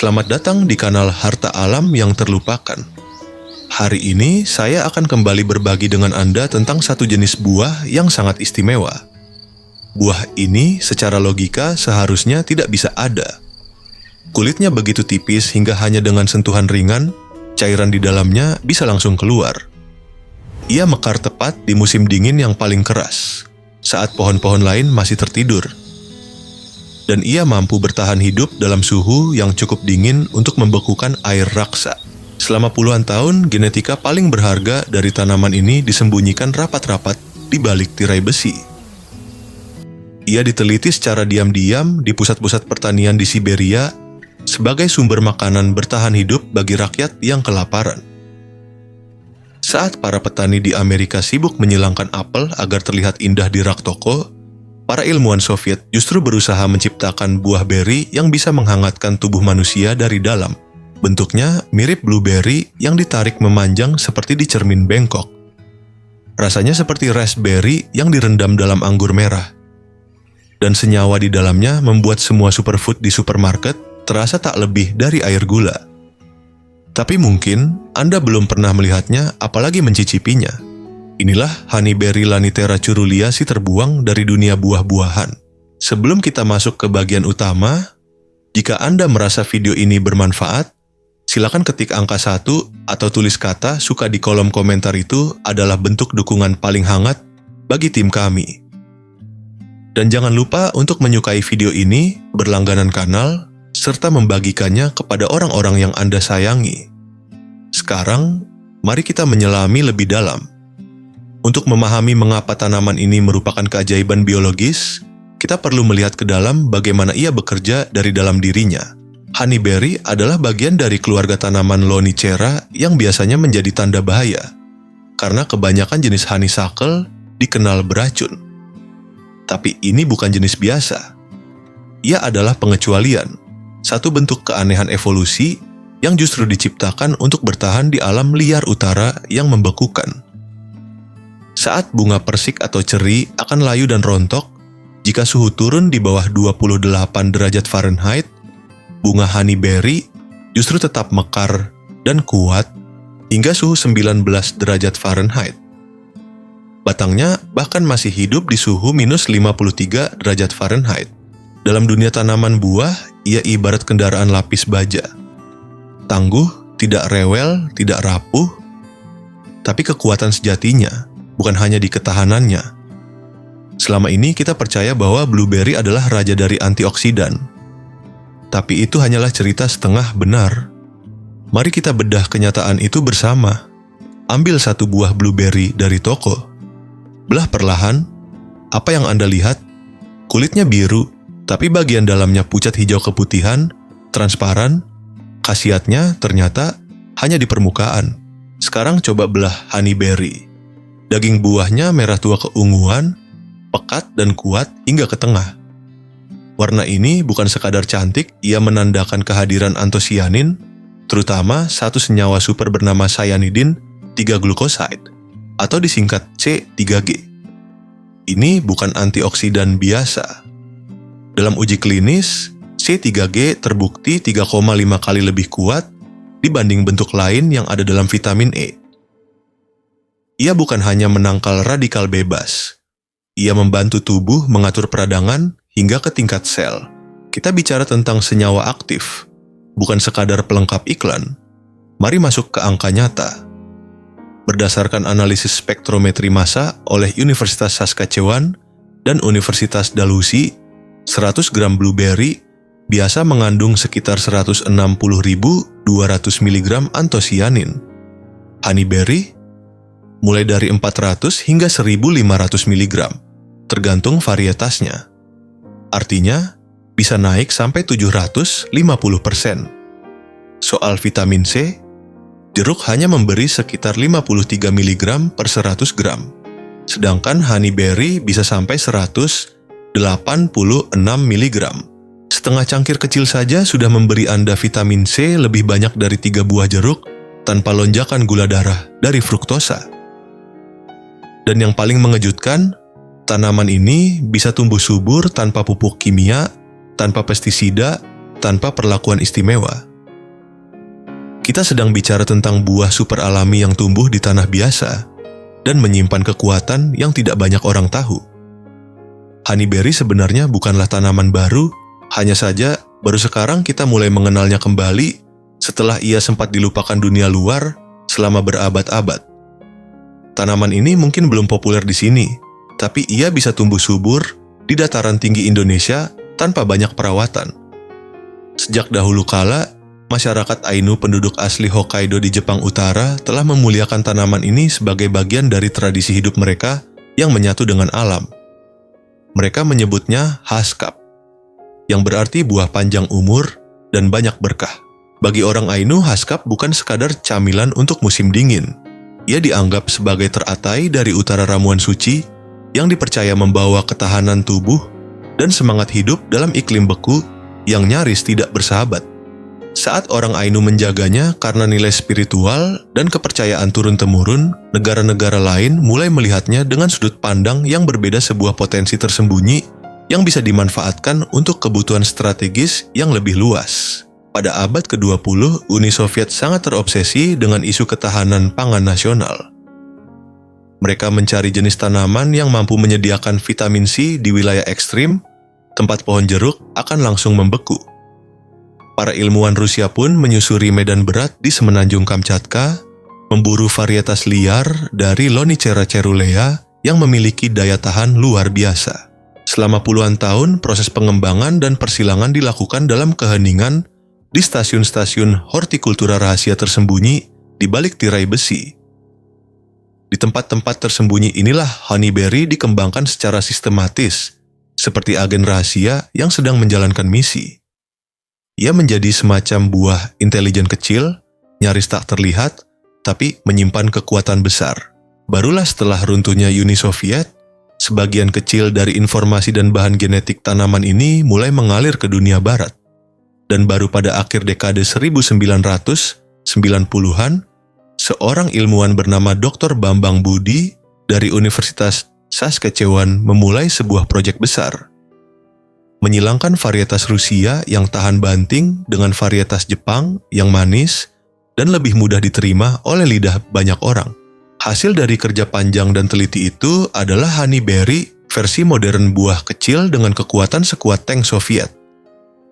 Selamat datang di kanal Harta Alam yang Terlupakan. Hari ini saya akan kembali berbagi dengan Anda tentang satu jenis buah yang sangat istimewa. Buah ini secara logika seharusnya tidak bisa ada. Kulitnya begitu tipis hingga hanya dengan sentuhan ringan, cairan di dalamnya bisa langsung keluar. Ia mekar tepat di musim dingin yang paling keras, saat pohon-pohon lain masih tertidur. Dan ia mampu bertahan hidup dalam suhu yang cukup dingin untuk membekukan air raksa. Selama puluhan tahun, genetika paling berharga dari tanaman ini disembunyikan rapat-rapat di balik tirai besi. Ia diteliti secara diam-diam di pusat-pusat pertanian di Siberia sebagai sumber makanan bertahan hidup bagi rakyat yang kelaparan. Saat para petani di Amerika sibuk menyilangkan apel agar terlihat indah di rak toko, para ilmuwan Soviet justru berusaha menciptakan buah beri yang bisa menghangatkan tubuh manusia dari dalam. Bentuknya mirip blueberry yang ditarik memanjang seperti di cermin bengkok. Rasanya seperti raspberry yang direndam dalam anggur merah. Dan senyawa di dalamnya membuat semua superfood di supermarket terasa tak lebih dari air gula. Tapi mungkin Anda belum pernah melihatnya apalagi mencicipinya. Inilah Honeyberry Lanithera Coeruleae si terbuang dari dunia buah-buahan. Sebelum kita masuk ke bagian utama, jika Anda merasa video ini bermanfaat, silakan ketik angka 1 atau tulis kata suka di kolom komentar. Itu adalah bentuk dukungan paling hangat bagi tim kami. Dan jangan lupa untuk menyukai video ini, berlangganan kanal, serta membagikannya kepada orang-orang yang Anda sayangi. Sekarang, mari kita menyelami lebih dalam. Untuk memahami mengapa tanaman ini merupakan keajaiban biologis, kita perlu melihat ke dalam bagaimana ia bekerja dari dalam dirinya. Honeyberry adalah bagian dari keluarga tanaman Lonicera yang biasanya menjadi tanda bahaya, karena kebanyakan jenis honeysuckle dikenal beracun. Tapi ini bukan jenis biasa. Ia adalah pengecualian, satu bentuk keanehan evolusi yang justru diciptakan untuk bertahan di alam liar utara yang membekukan. Saat bunga persik atau ceri akan layu dan rontok, jika suhu turun di bawah 28 derajat Fahrenheit, bunga honeyberry justru tetap mekar dan kuat hingga suhu 19 derajat Fahrenheit. Batangnya bahkan masih hidup di suhu minus 53 derajat Fahrenheit. Dalam dunia tanaman buah, ia ibarat kendaraan lapis baja. Tangguh, tidak rewel, tidak rapuh, tapi kekuatan sejatinya bukan hanya di ketahanannya. Selama ini kita percaya bahwa blueberry adalah raja dari antioksidan. Tapi itu hanyalah cerita setengah benar. Mari kita bedah kenyataan itu bersama. Ambil satu buah blueberry dari toko. Belah perlahan. Apa yang Anda lihat? Kulitnya biru, tapi bagian dalamnya pucat hijau keputihan, transparan. Khasiatnya ternyata hanya di permukaan. Sekarang coba belah honeyberry. Daging buahnya merah tua keunguan, pekat dan kuat hingga ke tengah. Warna ini bukan sekadar cantik, ia menandakan kehadiran antosianin, terutama satu senyawa super bernama cyanidin 3-glucoside, atau disingkat C3G. Ini bukan antioksidan biasa. Dalam uji klinis, C3G terbukti 3,5 kali lebih kuat dibanding bentuk lain yang ada dalam vitamin E. Ia bukan hanya menangkal radikal bebas. Ia membantu tubuh mengatur peradangan hingga ke tingkat sel. Kita bicara tentang senyawa aktif, bukan sekadar pelengkap iklan. Mari masuk ke angka nyata. Berdasarkan analisis spektrometri massa oleh Universitas Saskatchewan dan Universitas Dalhousie, 100 gram blueberry biasa mengandung sekitar 160.200 mg antosianin. Honeyberry mulai dari 400 hingga 1.500 mg, tergantung varietasnya. Artinya, bisa naik sampai 750%. Soal vitamin C, jeruk hanya memberi sekitar 53 mg per 100 gram, sedangkan honeyberry bisa sampai 186 mg. Setengah cangkir kecil saja sudah memberi Anda vitamin C lebih banyak dari 3 buah jeruk tanpa lonjakan gula darah dari fruktosa. Dan yang paling mengejutkan, tanaman ini bisa tumbuh subur tanpa pupuk kimia, tanpa pestisida, tanpa perlakuan istimewa. Kita sedang bicara tentang buah super alami yang tumbuh di tanah biasa dan menyimpan kekuatan yang tidak banyak orang tahu. Honeyberry sebenarnya bukanlah tanaman baru, hanya saja baru sekarang kita mulai mengenalnya kembali setelah ia sempat dilupakan dunia luar selama berabad-abad. Tanaman ini mungkin belum populer di sini, tapi ia bisa tumbuh subur di dataran tinggi Indonesia tanpa banyak perawatan. Sejak dahulu kala, masyarakat Ainu penduduk asli Hokkaido di Jepang Utara telah memuliakan tanaman ini sebagai bagian dari tradisi hidup mereka yang menyatu dengan alam. Mereka menyebutnya haskap, yang berarti buah panjang umur dan banyak berkah. Bagi orang Ainu, haskap bukan sekadar camilan untuk musim dingin. Ia dianggap sebagai teratai dari utara ramuan suci yang dipercaya membawa ketahanan tubuh dan semangat hidup dalam iklim beku yang nyaris tidak bersahabat. Saat orang Ainu menjaganya karena nilai spiritual dan kepercayaan turun-temurun, negara-negara lain mulai melihatnya dengan sudut pandang yang berbeda, sebuah potensi tersembunyi yang bisa dimanfaatkan untuk kebutuhan strategis yang lebih luas. Pada abad ke-20, Uni Soviet sangat terobsesi dengan isu ketahanan pangan nasional. Mereka mencari jenis tanaman yang mampu menyediakan vitamin C di wilayah ekstrim, tempat pohon jeruk akan langsung membeku. Para ilmuwan Rusia pun menyusuri medan berat di semenanjung Kamchatka, memburu varietas liar dari Lonicera caerulea yang memiliki daya tahan luar biasa. Selama puluhan tahun, proses pengembangan dan persilangan dilakukan dalam keheningan di stasiun-stasiun hortikultura rahasia tersembunyi di balik tirai besi. Di tempat-tempat tersembunyi inilah honeyberry dikembangkan secara sistematis, seperti agen rahasia yang sedang menjalankan misi. Ia menjadi semacam buah intelijen kecil, nyaris tak terlihat, tapi menyimpan kekuatan besar. Barulah setelah runtuhnya Uni Soviet, sebagian kecil dari informasi dan bahan genetik tanaman ini mulai mengalir ke dunia barat. Dan baru pada akhir dekade 1990-an, seorang ilmuwan bernama Dr. Bambang Budi dari Universitas Saskatchewan memulai sebuah proyek besar. Menyilangkan varietas Rusia yang tahan banting dengan varietas Jepang yang manis dan lebih mudah diterima oleh lidah banyak orang. Hasil dari kerja panjang dan teliti itu adalah honeyberry versi modern, buah kecil dengan kekuatan sekuat tank Soviet,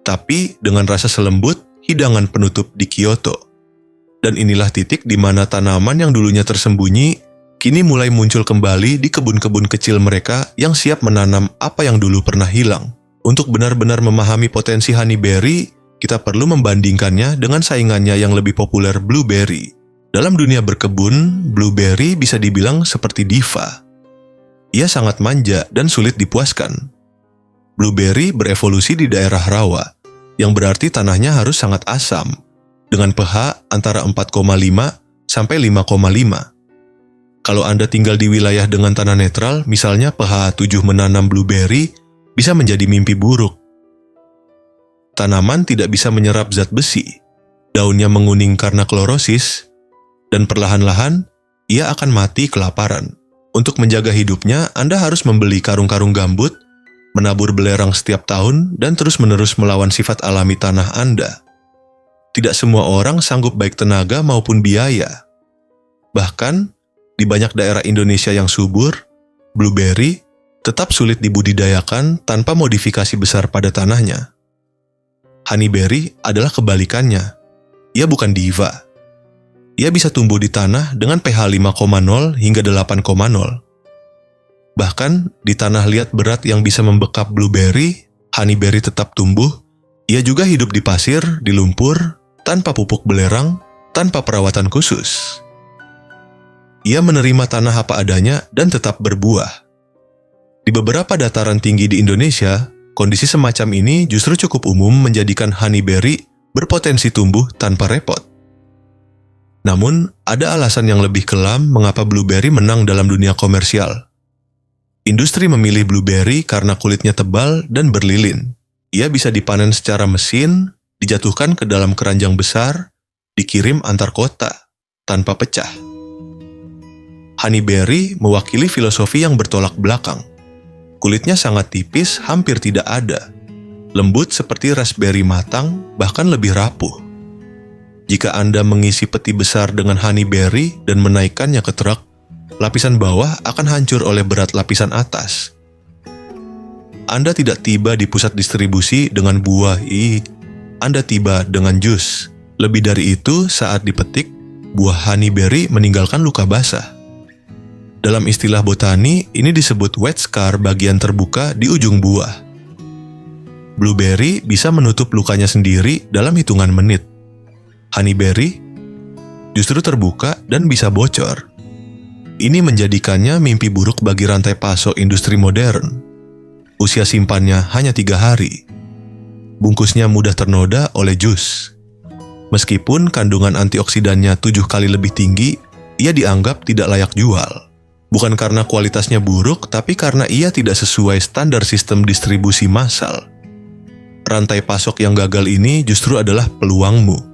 tapi dengan rasa selembut hidangan penutup di Kyoto. Dan inilah titik di mana tanaman yang dulunya tersembunyi kini mulai muncul kembali di kebun-kebun kecil mereka yang siap menanam apa yang dulu pernah hilang. Untuk benar-benar memahami potensi honeyberry, kita perlu membandingkannya dengan saingannya yang lebih populer, blueberry. Dalam dunia berkebun, blueberry bisa dibilang seperti diva. Ia sangat manja dan sulit dipuaskan. Blueberry berevolusi di daerah rawa, yang berarti tanahnya harus sangat asam, dengan pH antara 4,5 sampai 5,5. Kalau Anda tinggal di wilayah dengan tanah netral, misalnya pH 7, menanam blueberry bisa menjadi mimpi buruk. Tanaman tidak bisa menyerap zat besi, daunnya menguning karena klorosis, dan perlahan-lahan ia akan mati kelaparan. Untuk menjaga hidupnya, Anda harus membeli karung-karung gambut, menabur belerang setiap tahun, dan terus-menerus melawan sifat alami tanah Anda. Tidak semua orang sanggup baik tenaga maupun biaya. Bahkan, di banyak daerah Indonesia yang subur, blueberry tetap sulit dibudidayakan tanpa modifikasi besar pada tanahnya. Honeyberry adalah kebalikannya. Ia bukan diva. Ia bisa tumbuh di tanah dengan pH 5,0 hingga 8,0. Bahkan di tanah liat berat yang bisa membekap blueberry, honeyberry tetap tumbuh. Ia juga hidup di pasir, di lumpur, tanpa pupuk belerang, tanpa perawatan khusus. Ia menerima tanah apa adanya dan tetap berbuah. Di beberapa dataran tinggi di Indonesia, kondisi semacam ini justru cukup umum menjadikan honeyberry berpotensi tumbuh tanpa repot. Namun, ada alasan yang lebih kelam mengapa blueberry menang dalam dunia komersial. Industri memilih blueberry karena kulitnya tebal dan berlilin. Ia bisa dipanen secara mesin, dijatuhkan ke dalam keranjang besar, dikirim antar kota, tanpa pecah. Honeyberry mewakili filosofi yang bertolak belakang. Kulitnya sangat tipis, hampir tidak ada. Lembut seperti raspberry matang, bahkan lebih rapuh. Jika Anda mengisi peti besar dengan honeyberry dan menaikkannya ke truk, lapisan bawah akan hancur oleh berat lapisan atas. Anda tidak tiba di pusat distribusi dengan buah, Anda tiba dengan jus. Lebih dari itu, saat dipetik, buah honeyberry meninggalkan luka basah. Dalam istilah botani, ini disebut wet scar bagian terbuka di ujung buah. Blueberry bisa menutup lukanya sendiri dalam hitungan menit. Honeyberry justru terbuka dan bisa bocor. Ini menjadikannya mimpi buruk bagi rantai pasok industri modern. Usia simpannya hanya 3 hari. Bungkusnya mudah ternoda oleh jus. Meskipun kandungan antioksidannya 7 kali lebih tinggi, ia dianggap tidak layak jual. Bukan karena kualitasnya buruk, tapi karena ia tidak sesuai standar sistem distribusi massal. Rantai pasok yang gagal ini justru adalah peluangmu.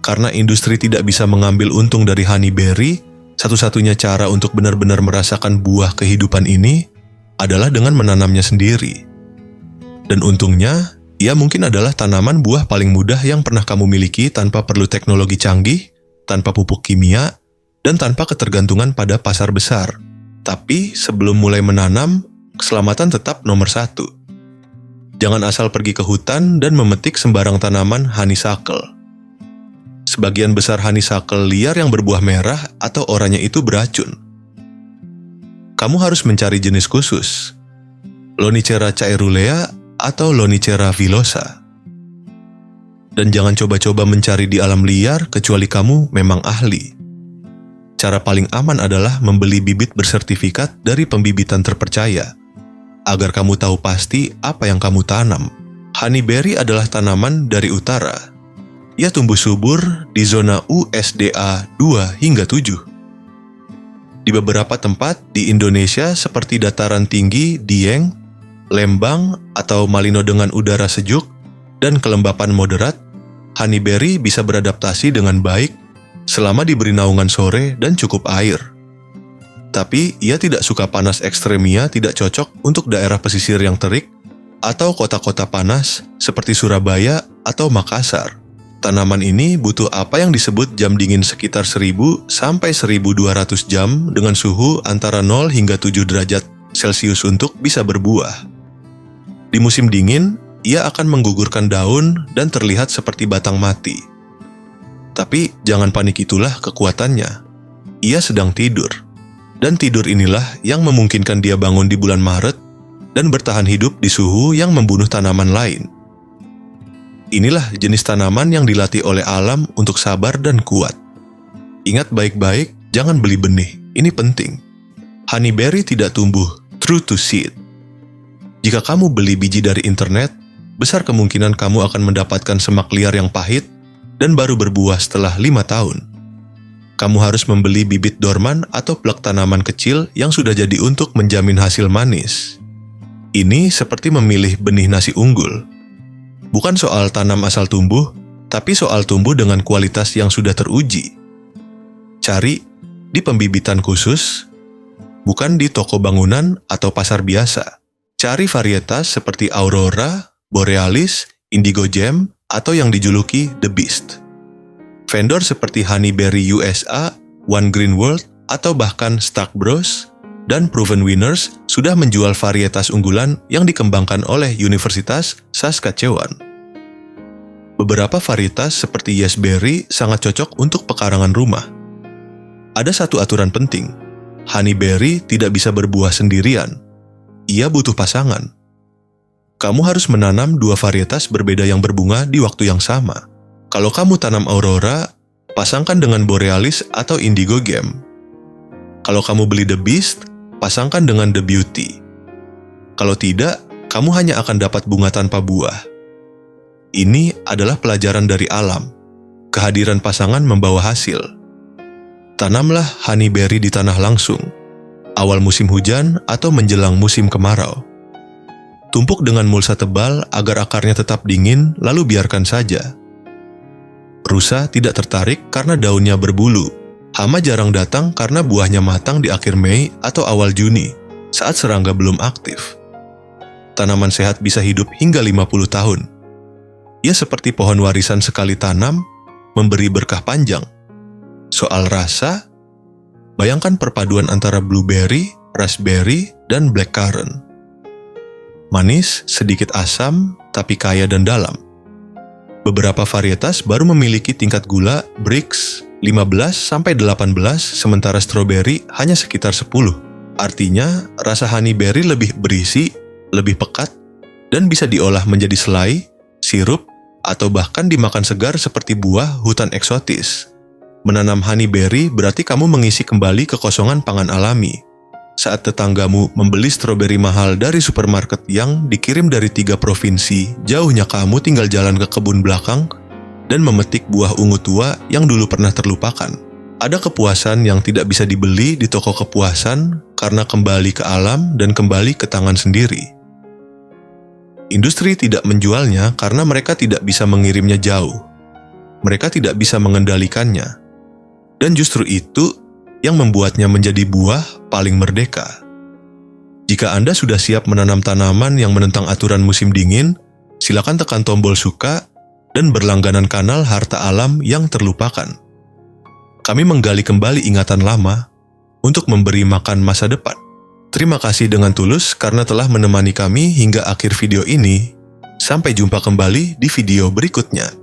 Karena industri tidak bisa mengambil untung dari honeyberry, satu-satunya cara untuk benar-benar merasakan buah kehidupan ini adalah dengan menanamnya sendiri. Dan untungnya, ia mungkin adalah tanaman buah paling mudah yang pernah kamu miliki tanpa perlu teknologi canggih, tanpa pupuk kimia, dan tanpa ketergantungan pada pasar besar. Tapi sebelum mulai menanam, keselamatan tetap nomor 1. Jangan asal pergi ke hutan dan memetik sembarang tanaman honeysuckle. Sebagian besar honeysuckle liar yang berbuah merah atau oranye itu beracun. Kamu harus mencari jenis khusus, Lonicera caerulea atau Lonicera villosa. Dan jangan coba-coba mencari di alam liar kecuali kamu memang ahli. Cara paling aman adalah membeli bibit bersertifikat dari pembibitan terpercaya, agar kamu tahu pasti apa yang kamu tanam. Honeyberry adalah tanaman dari utara. Ia tumbuh subur di zona USDA 2 hingga 7. Di beberapa tempat di Indonesia seperti dataran tinggi Dieng, Lembang, atau Malino dengan udara sejuk dan kelembapan moderat, honeyberry bisa beradaptasi dengan baik selama diberi naungan sore dan cukup air. Tapi ia tidak suka panas ekstremia, tidak cocok untuk daerah pesisir yang terik atau kota-kota panas seperti Surabaya atau Makassar. Tanaman ini butuh apa yang disebut jam dingin sekitar 1000 sampai 1200 jam dengan suhu antara 0 hingga 7 derajat Celcius untuk bisa berbuah. Di musim dingin, ia akan menggugurkan daun dan terlihat seperti batang mati. Tapi jangan panik, itulah kekuatannya. Ia sedang tidur. Dan tidur inilah yang memungkinkan dia bangun di bulan Maret dan bertahan hidup di suhu yang membunuh tanaman lain. Inilah jenis tanaman yang dilatih oleh alam untuk sabar dan kuat. Ingat baik-baik, jangan beli benih. Ini penting. Honeyberry tidak tumbuh true to seed. Jika kamu beli biji dari internet, besar kemungkinan kamu akan mendapatkan semak liar yang pahit dan baru berbuah setelah 5 tahun. Kamu harus membeli bibit dorman atau plek tanaman kecil yang sudah jadi untuk menjamin hasil manis. Ini seperti memilih benih nasi unggul. Bukan soal tanam asal tumbuh, tapi soal tumbuh dengan kualitas yang sudah teruji. Cari di pembibitan khusus, bukan di toko bangunan atau pasar biasa. Cari varietas seperti Aurora, Borealis, Indigo Gem, atau yang dijuluki The Beast. Vendor seperti Honeyberry USA, One Green World, atau bahkan Stark Bros. Dan Proven Winners sudah menjual varietas unggulan yang dikembangkan oleh Universitas Saskatchewan. Beberapa varietas seperti Yesberry sangat cocok untuk pekarangan rumah. Ada satu aturan penting, honeyberry tidak bisa berbuah sendirian. Ia butuh pasangan. Kamu harus menanam 2 varietas berbeda yang berbunga di waktu yang sama. Kalau kamu tanam Aurora, pasangkan dengan Borealis atau Indigo Gem. Kalau kamu beli The Beast, pasangkan dengan The Beauty. Kalau tidak, kamu hanya akan dapat bunga tanpa buah. Ini adalah pelajaran dari alam. Kehadiran pasangan membawa hasil. Tanamlah honeyberry di tanah langsung, awal musim hujan atau menjelang musim kemarau. Tumpuk dengan mulsa tebal agar akarnya tetap dingin, lalu biarkan saja. Rusa tidak tertarik karena daunnya berbulu. Hama jarang datang karena buahnya matang di akhir Mei atau awal Juni, saat serangga belum aktif. Tanaman sehat bisa hidup hingga 50 tahun. Ia seperti pohon warisan sekali tanam, memberi berkah panjang. Soal rasa, bayangkan perpaduan antara blueberry, raspberry, dan blackcurrant. Manis, sedikit asam, tapi kaya dan dalam. Beberapa varietas baru memiliki tingkat gula Brix 15-18, sementara stroberi hanya sekitar 10. Artinya, rasa honeyberry lebih berisi, lebih pekat, dan bisa diolah menjadi selai, sirup, atau bahkan dimakan segar seperti buah hutan eksotis. Menanam honeyberry berarti kamu mengisi kembali kekosongan pangan alami. Saat tetanggamu membeli stroberi mahal dari supermarket yang dikirim dari 3 provinsi, jauhnya kamu tinggal jalan ke kebun belakang dan memetik buah ungu tua yang dulu pernah terlupakan. Ada kepuasan yang tidak bisa dibeli di toko kepuasan karena kembali ke alam dan kembali ke tangan sendiri. Industri tidak menjualnya karena mereka tidak bisa mengirimnya jauh. Mereka tidak bisa mengendalikannya. Dan justru itu yang membuatnya menjadi buah paling merdeka. Jika Anda sudah siap menanam tanaman yang menentang aturan musim dingin, silakan tekan tombol suka dan berlangganan kanal Harta Alam yang terlupakan. Kami menggali kembali ingatan lama untuk memberi makan masa depan. Terima kasih dengan tulus karena telah menemani kami hingga akhir video ini. Sampai jumpa kembali di video berikutnya.